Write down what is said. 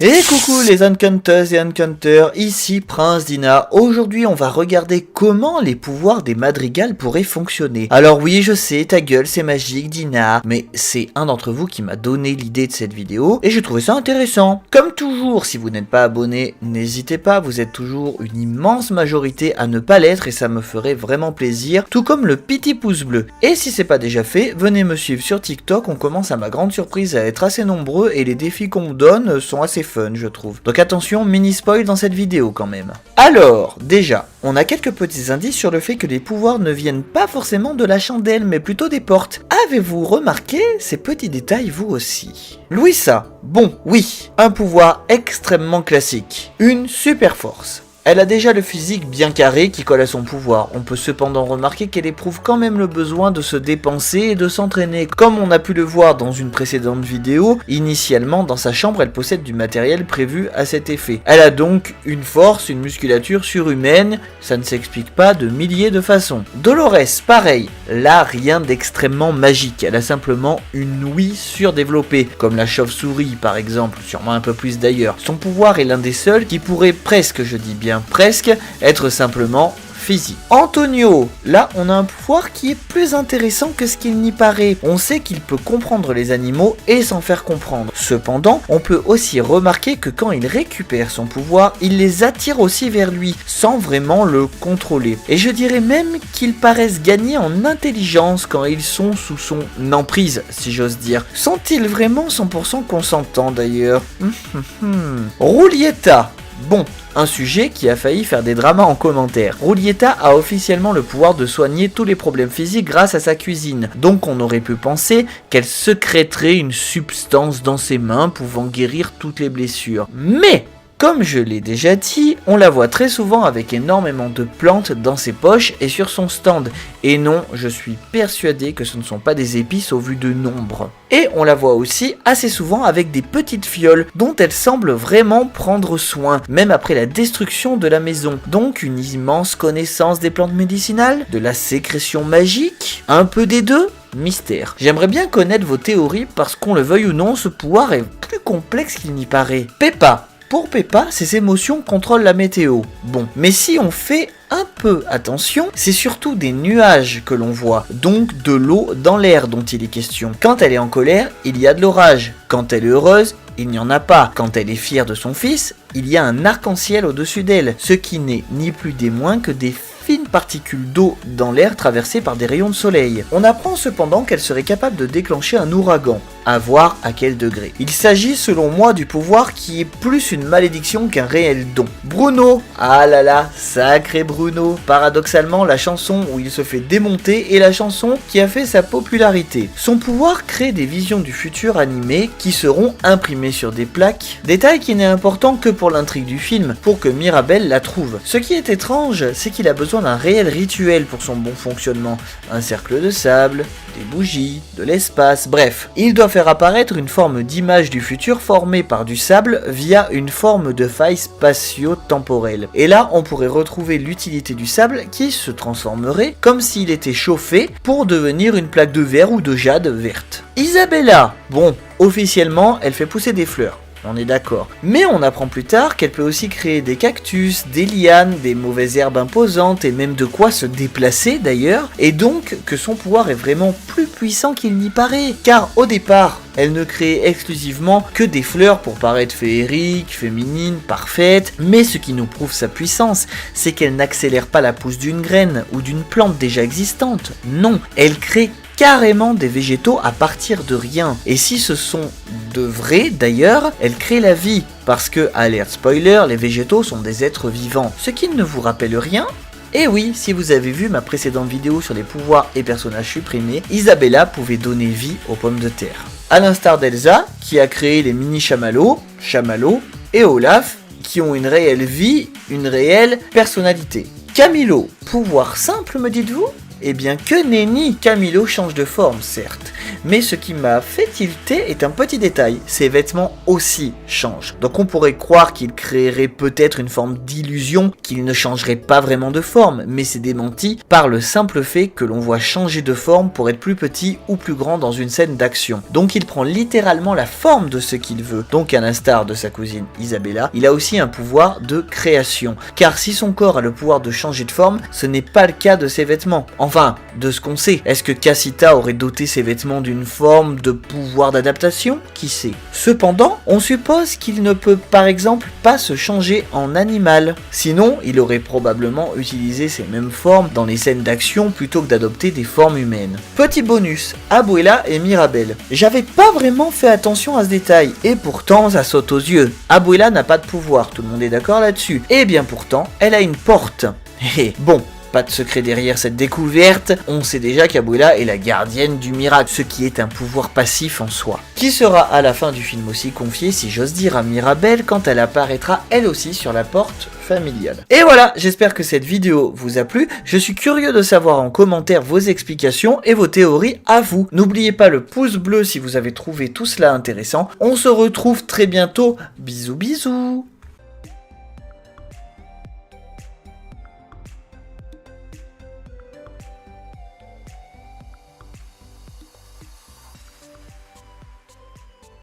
Et coucou les Uncounters et Uncounters, ici Prince Dina. Aujourd'hui on va regarder comment les pouvoirs des madrigals pourraient fonctionner. Alors oui je sais, ta gueule c'est magique Dina, mais c'est un d'entre vous qui m'a donné l'idée de cette vidéo et j'ai trouvé ça intéressant. Comme toujours, si vous n'êtes pas abonné, n'hésitez pas, vous êtes toujours une immense majorité à ne pas l'être et ça me ferait vraiment plaisir, tout comme le petit pouce bleu. Et si c'est pas déjà fait, venez me suivre sur TikTok, on commence à ma grande surprise à être assez nombreux et les défis qu'on me donne sont assez fun je trouve. Donc attention, mini spoil dans cette vidéo quand même. Alors, déjà, on a quelques petits indices sur le fait que les pouvoirs ne viennent pas forcément de la chandelle, mais plutôt des portes. Avez-vous remarqué ces petits détails vous aussi? Louisa, bon, oui, un pouvoir extrêmement classique. Une super force. Elle a déjà le physique bien carré qui colle à son pouvoir. On peut cependant remarquer qu'elle éprouve quand même le besoin de se dépenser et de s'entraîner. Comme on a pu le voir dans une précédente vidéo, initialement dans sa chambre elle possède du matériel prévu à cet effet. Elle a donc une force, une musculature surhumaine, ça ne s'explique pas de milliers de façons. Dolores, pareil, là rien d'extrêmement magique, elle a simplement une ouïe surdéveloppée, comme la chauve-souris par exemple, sûrement un peu plus d'ailleurs. Son pouvoir est l'un des seuls qui pourrait presque, je dis bien presque, être simplement physique. Antonio, là on a un pouvoir qui est plus intéressant que ce qu'il n'y paraît. On sait qu'il peut comprendre les animaux et s'en faire comprendre. Cependant, on peut aussi remarquer que quand il récupère son pouvoir, il les attire aussi vers lui, sans vraiment le contrôler. Et je dirais même qu'ils paraissent gagner en intelligence quand ils sont sous son emprise, si j'ose dire. Sont-ils vraiment 100% consentants d'ailleurs? Roulietta, bon, un sujet qui a failli faire des dramas en commentaire. Roulietta a officiellement le pouvoir de soigner tous les problèmes physiques grâce à sa cuisine. Donc on aurait pu penser qu'elle sécréterait une substance dans ses mains pouvant guérir toutes les blessures. Mais comme je l'ai déjà dit, on la voit très souvent avec énormément de plantes dans ses poches et sur son stand. Et non, je suis persuadé que ce ne sont pas des épices au vu de nombre. Et on la voit aussi assez souvent avec des petites fioles dont elle semble vraiment prendre soin, même après la destruction de la maison. Donc une immense connaissance des plantes médicinales, de la sécrétion magique, un peu des deux. Mystère. J'aimerais bien connaître vos théories parce qu'on le veuille ou non, ce pouvoir est plus complexe qu'il n'y paraît. Peppa. Pour Peppa, ses émotions contrôlent la météo. Bon, mais si on fait un peu attention, c'est surtout des nuages que l'on voit, donc de l'eau dans l'air dont il est question. Quand elle est en colère, il y a de l'orage. Quand elle est heureuse, il n'y en a pas. Quand elle est fière de son fils, il y a un arc-en-ciel au-dessus d'elle, ce qui n'est ni plus ni moins que des fines particules d'eau dans l'air traversées par des rayons de soleil. On apprend cependant qu'elle serait capable de déclencher un ouragan, à voir à quel degré. Il s'agit selon moi du pouvoir qui est plus une malédiction qu'un réel don. Bruno, ah là là, sacré Bruno. Paradoxalement, la chanson où il se fait démonter est la chanson qui a fait sa popularité. Son pouvoir crée des visions du futur animées qui seront imprimées sur des plaques, détail qui n'est important que pour l'intrigue du film, pour que Mirabel la trouve. Ce qui est étrange, c'est qu'il a besoin d'un réel rituel pour son bon fonctionnement. Un cercle de sable, des bougies, de l'espace, bref. Il doit faire apparaître une forme d'image du futur formée par du sable via une forme de faille spatio-temporelle. Et là, on pourrait retrouver l'utilité du sable qui se transformerait comme s'il était chauffé pour devenir une plaque de verre ou de jade verte. Isabella, bon, officiellement, elle fait pousser des fleurs. On est d'accord. Mais on apprend plus tard qu'elle peut aussi créer des cactus, des lianes, des mauvaises herbes imposantes et même de quoi se déplacer d'ailleurs. Et donc que son pouvoir est vraiment plus puissant qu'il n'y paraît. Car au départ, elle ne crée exclusivement que des fleurs pour paraître féeriques, féminines, parfaites. Mais ce qui nous prouve sa puissance, c'est qu'elle n'accélère pas la pousse d'une graine ou d'une plante déjà existante. Non, elle crée carrément des végétaux à partir de rien. Et si ce sont de vrais d'ailleurs, elle crée la vie. Parce que, alerte spoiler, les végétaux sont des êtres vivants. Ce qui ne vous rappelle rien? Et oui, si vous avez vu ma précédente vidéo sur les pouvoirs et personnages supprimés, Isabella pouvait donner vie aux pommes de terre. À l'instar d'Elsa, qui a créé les mini chamallows, et Olaf, qui ont une réelle vie, une réelle personnalité. Camilo, pouvoir simple me dites-vous? Eh bien que nenni, Camilo change de forme certes, mais ce qui m'a fait tilter est un petit détail, ses vêtements aussi changent. Donc on pourrait croire qu'il créerait peut-être une forme d'illusion, qu'il ne changerait pas vraiment de forme, mais c'est démenti par le simple fait que l'on voit changer de forme pour être plus petit ou plus grand dans une scène d'action. Donc il prend littéralement la forme de ce qu'il veut. Donc à l'instar de sa cousine Isabella, il a aussi un pouvoir de création. Car si son corps a le pouvoir de changer de forme, ce n'est pas le cas de ses vêtements. Enfin, de ce qu'on sait. Est-ce que Casita aurait doté ses vêtements d'une forme de pouvoir d'adaptation? Qui sait? Cependant, on suppose qu'il ne peut par exemple pas se changer en animal. Sinon, il aurait probablement utilisé ces mêmes formes dans les scènes d'action plutôt que d'adopter des formes humaines. Petit bonus, Abuela et Mirabel. J'avais pas vraiment fait attention à ce détail, et pourtant ça saute aux yeux. Abuela n'a pas de pouvoir, tout le monde est d'accord là-dessus. Et bien pourtant, elle a une porte. Bon, pas de secret derrière cette découverte, on sait déjà qu'Abuela est la gardienne du miracle, ce qui est un pouvoir passif en soi. Qui sera à la fin du film aussi confié, si j'ose dire, à Mirabel quand elle apparaîtra elle aussi sur la porte familiale. Et voilà, j'espère que cette vidéo vous a plu, je suis curieux de savoir en commentaire vos explications et vos théories à vous. N'oubliez pas le pouce bleu si vous avez trouvé tout cela intéressant, on se retrouve très bientôt, bisous bisous.